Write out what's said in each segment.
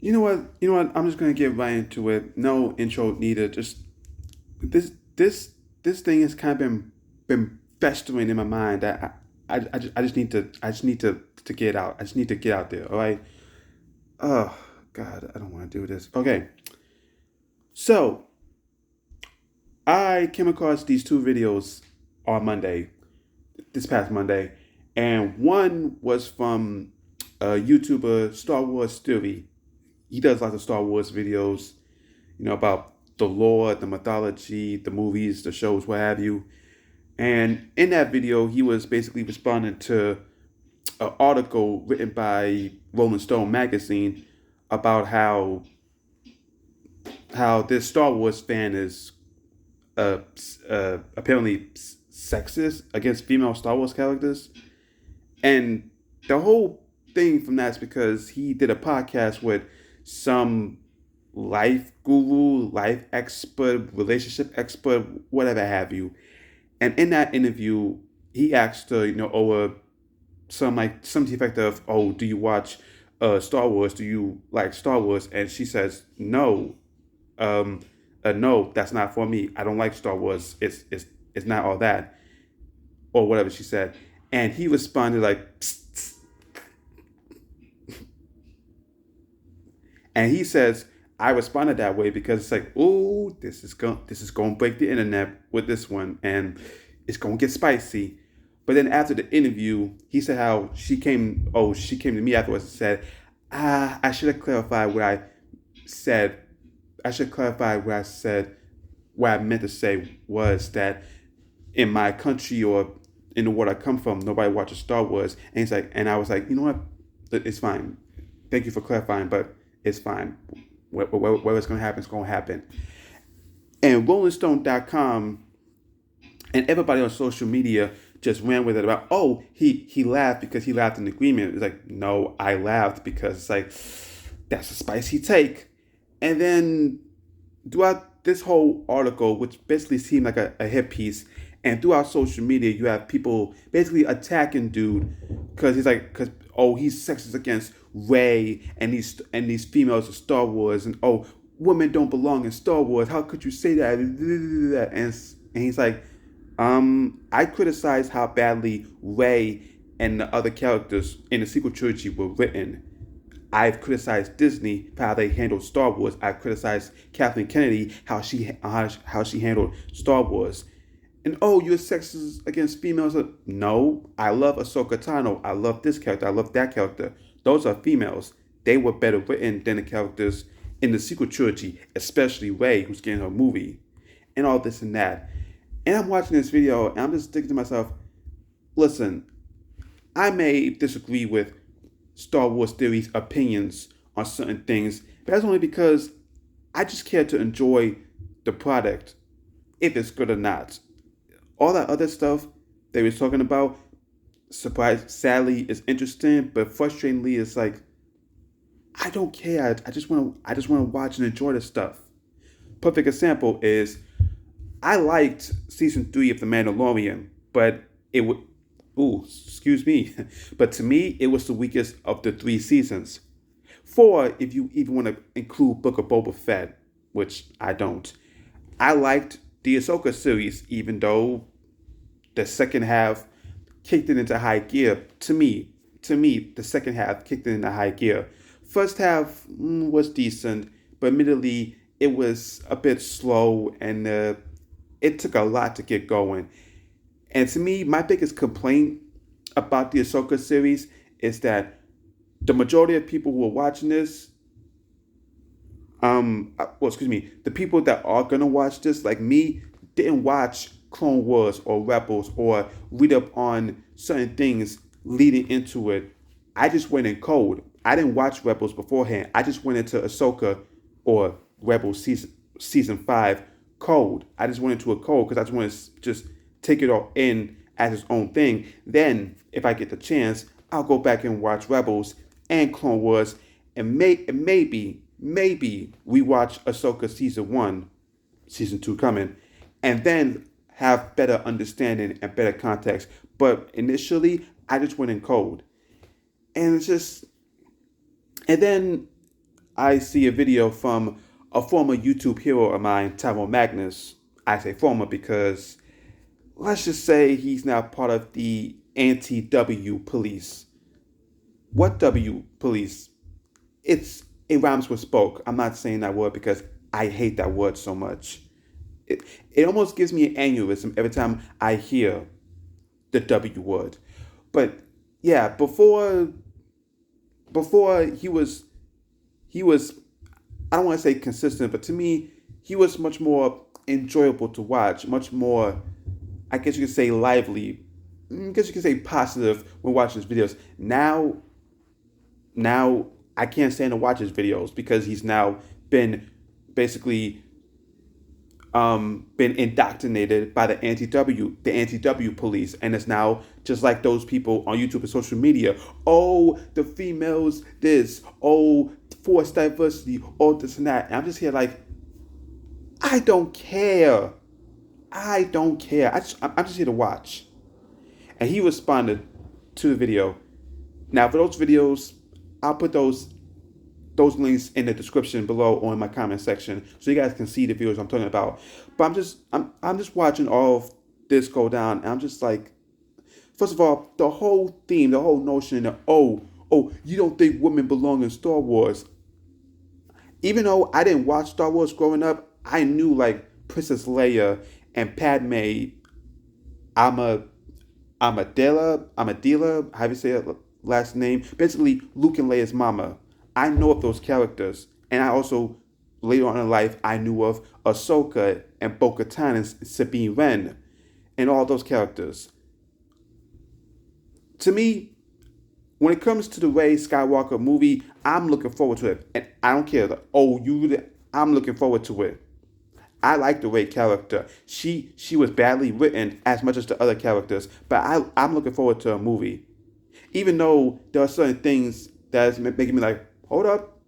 You know what? You know what? I'm just gonna get right into it. No intro needed. Just this this this thing has kind of been festering in my mind that I just need to get out. I just need to get out there. All right. Oh God, I don't want to do this. Okay. So I came across these two videos on Monday, this past Monday, and one was from a YouTuber, Star Wars Theory. He does lots of Star Wars videos, about the lore, the mythology, the movies, the shows, what have you. And in that video, he was basically responding to an article written by Rolling Stone magazine about how this Star Wars fan is uh, apparently sexist against female Star Wars characters. And the whole thing from that is because he did a podcast with some life guru, life expert, relationship expert, whatever have you. And in that interview, he asked her, over some to the effect of, "Oh, do you watch Star Wars? Do you like Star Wars?" And she says, "No, no, that's not for me. I don't like Star Wars. It's not all that, or whatever she said." And he responded like, "Psst, psst." And he says, "I responded that way because it's like, oh, this is going to break the internet with this one, and it's going to get spicy." But then after the interview, he said how she came to me afterwards and said, I should have clarified what I said. I should clarify what I said. What I meant to say was that in my country or in the world I come from, nobody watches Star Wars." And he's like, and I was like, you know what? It's fine. Thank you for clarifying, but it's fine. Whatever's going to happen is going to happen. And RollingStone.com and everybody on social media just ran with it about, oh, he laughed because he laughed in agreement. It's like, no, I laughed because it's like, that's a spicy take. And then throughout this whole article, which basically seemed like a hit piece, and throughout social media, you have people basically attacking dude because he's sexist against Ray and these females of Star Wars, and oh, women don't belong in Star Wars. How could you say that? And he's like, I criticized how badly Ray and the other characters in the sequel trilogy were written. I've criticized Disney for how they handled Star Wars. I've criticized Kathleen Kennedy how she handled Star Wars. And oh, you're sexist against females? No, I love Ahsoka Tano. I love this character. I love that character. Those are females. They were better written than the characters in the sequel trilogy, especially Rey, who's getting her movie, and all this and that. And I'm watching this video, and I'm just thinking to myself, listen, I may disagree with Star Wars Theory's opinions on certain things, but that's only because I just care to enjoy the product, if it's good or not. All that other stuff they was talking about, sadly, is interesting, but frustratingly, it's like I don't care. I just want to watch and enjoy the stuff. Perfect example is I liked season 3 of The Mandalorian, but it would. Ooh, excuse me. But to me, it was the weakest of the three seasons. Four, if you even want to include Book of Boba Fett, which I don't. I liked the Ahsoka series, even though the second half kicked it into high gear. The second half kicked it into high gear. First half was decent, but admittedly, it was a bit slow and it took a lot to get going. And to me, my biggest complaint about the Ahsoka series is that the majority of people who are watching this, excuse me, the people that are gonna watch this, like me, didn't watch Clone Wars or Rebels or read up on certain things leading into it. I just went in cold. I didn't watch Rebels beforehand. I just went into Ahsoka or Rebels season 5 cold. I just went into a cold because I just want to just take it all in as its own thing. Then, if I get the chance, I'll go back and watch Rebels and Clone Wars, and maybe we watch Ahsoka season 1, season 2 coming, and then have better understanding and better context. But initially, I just went in cold, and it's just, and then I see a video from a former YouTube hero of mine, Tyrone Magnus. I say former because let's just say he's now part of the anti-W police. What W police? It rhymes with spoke. I'm not saying that word because I hate that word so much. It, it almost gives me an aneurysm every time I hear the W word. But yeah, before he was I don't want to say consistent, but to me he was much more enjoyable to watch, much more I guess you could say lively. I guess you could say positive when watching his videos. Now I can't stand to watch his videos because he's now been basically been indoctrinated by the anti-W police, and it's now just like those people on YouTube and social media. Oh, the females, this. Oh, forced diversity. Oh, this and that. And I'm just here like, I don't care. I don't care. I'm just here to watch. And he responded to the video. Now, for those videos, I'll put those links in the description below or in my comment section so you guys can see the videos I'm talking about. But I'm just watching all of this go down, and I'm just like, first of all, the whole theme, the whole notion that you don't think women belong in Star Wars. Even though I didn't watch Star Wars growing up, I knew like Princess Leia and Padme Ama Amadilla, how do you say her last name? Basically, Luke and Leia's mama. I know of those characters, and I also later on in life I knew of Ahsoka and Bo-Katan and Sabine Wren, and all those characters. To me, when it comes to the Rey Skywalker movie, I'm looking forward to it, and I don't care. I'm looking forward to it. I like the Rey character. She was badly written as much as the other characters, but I'm looking forward to a movie. Even though there are certain things that's making me like, hold up,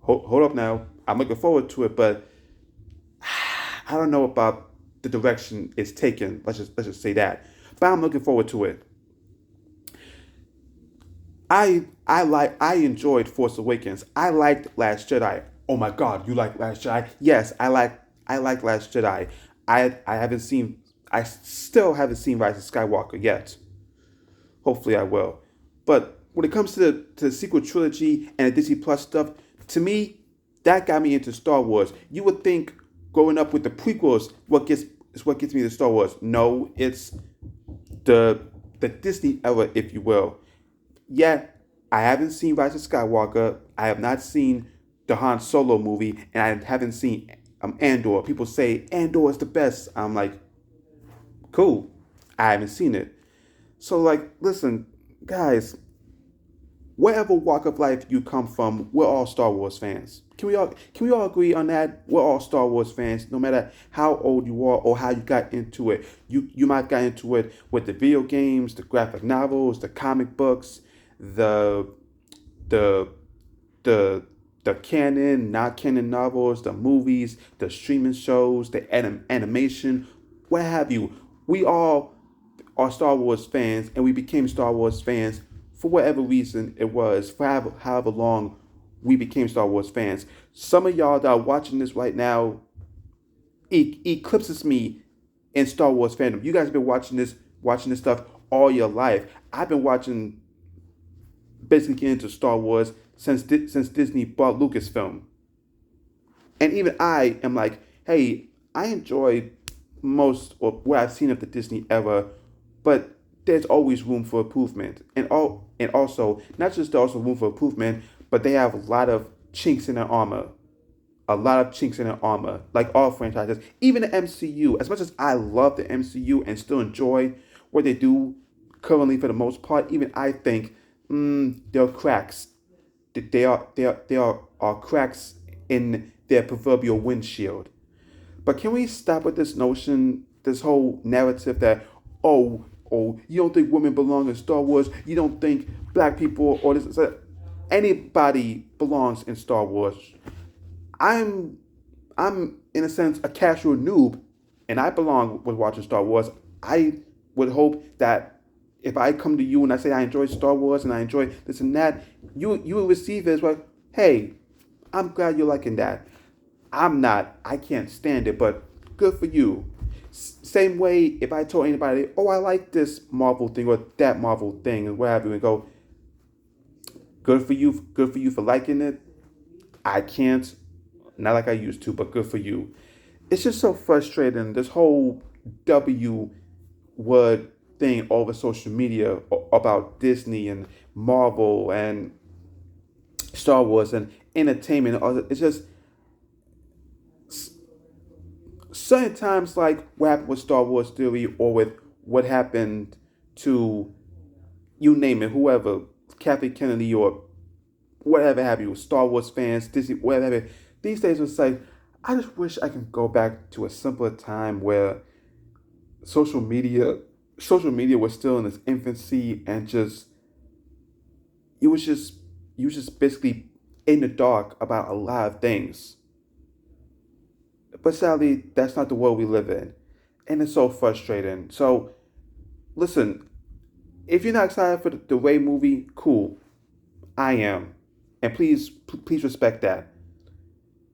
hold up now. I'm looking forward to it, but I don't know about the direction it's taken. Let's just say that. But I'm looking forward to it. I enjoyed Force Awakens. I liked Last Jedi. Oh my God, you like Last Jedi? Yes, I like Last Jedi. I still haven't seen Rise of Skywalker yet. Hopefully I will. But when it comes to the sequel trilogy and the Disney Plus stuff, to me, that got me into Star Wars. You would think growing up with the prequels, is what gets me to Star Wars. No, it's the Disney era, if you will. Yeah, I haven't seen Rise of Skywalker. I have not seen the Han Solo movie, and I haven't seen Andor. People say Andor is the best. I'm like, cool. I haven't seen it. So like, listen, guys, whatever walk of life you come from, we're all Star Wars fans. Can we all agree on that? We're all Star Wars fans, no matter how old you are or how you got into it. You might got into it with the video games, the graphic novels, the comic books, the the the the canon, not canon novels, the movies, the streaming shows, the animation, what have you. We all are Star Wars fans, and we became Star Wars fans for whatever reason it was, for however long we became Star Wars fans. Some of y'all that are watching this right now eclipses me in Star Wars fandom. You guys have been watching this stuff all your life. I've been watching, basically getting into Star Wars since Disney bought Lucasfilm. And even I am like, hey, I enjoy most of what I've seen of the Disney era, but there's always room for improvement. And also, not just also room for improvement, but they have a lot of chinks in their armor. A lot of chinks in their armor, like all franchises. Even the MCU, as much as I love the MCU and still enjoy what they do currently for the most part, even I think there are cracks. There are cracks in their proverbial windshield. But can we stop with this notion, this whole narrative that, you don't think women belong in Star Wars, you don't think black people or this, anybody belongs in Star Wars. I'm in a sense a casual noob, and I belong with watching Star Wars. I would hope that if I come to you and I say I enjoy Star Wars and I enjoy this and that, you will receive it as well. Hey, I'm glad you're liking that. I'm not. I can't stand it, but good for you. Same way, if I told anybody, oh, I like this Marvel thing or that Marvel thing, and what have you, and go, good for you for liking it. I can't, not like I used to, but good for you. It's just so frustrating. This whole W word thing over social media about Disney and Marvel and Star Wars and entertainment. It's just certain times, like what happened with Star Wars theory or with what happened to you name it, whoever, Kathy Kennedy or whatever have you, Star Wars fans, Disney, whatever. These days it's like, I just wish I could go back to a simpler time where social media social media was still in its infancy and just you was just you was just basically in the dark about a lot of things. But sadly, that's not the world we live in. And it's so frustrating. So listen, if you're not excited for the Ray movie, cool. I am. And please respect that.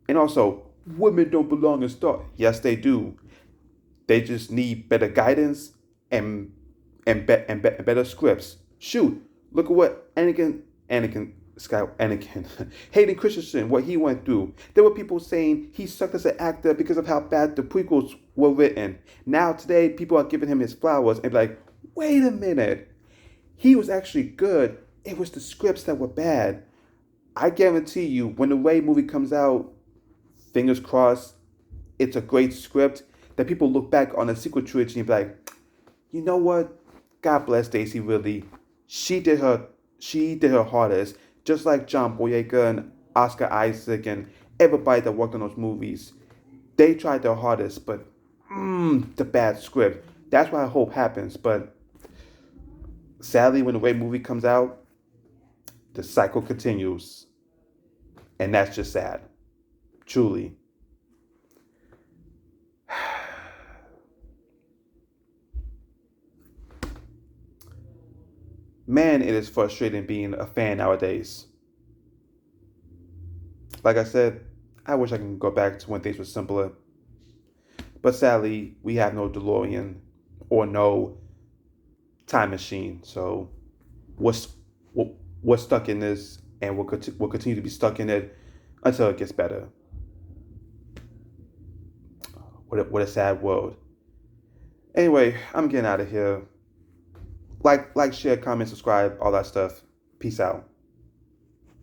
And also, women don't belong in Star. Yes, they do. They just need better guidance and better scripts. Shoot, look at what Anakin Hayden Christensen, what he went through. There were people saying he sucked as an actor because of how bad the prequels were written. Now today, people are giving him his flowers and be like, wait a minute, he was actually good. It was the scripts that were bad. I guarantee you, when the Ray movie comes out, fingers crossed, it's a great script that people look back on the sequel trilogy and be like, you know what? God bless Daisy Ridley. She did her hardest, just like John Boyega and Oscar Isaac and everybody that worked on those movies. They tried their hardest, but the bad script. That's what I hope happens. But sadly, when the Ray movie comes out, the cycle continues. And that's just sad. Truly. Man, it is frustrating being a fan nowadays. Like I said, I wish I can go back to when things were simpler. But sadly, we have no DeLorean or no time machine. So we're, we're stuck in this and we'll continue to be stuck in it until it gets better. What a sad world. Anyway, I'm getting out of here. Share, comment, subscribe, all that stuff. Peace out.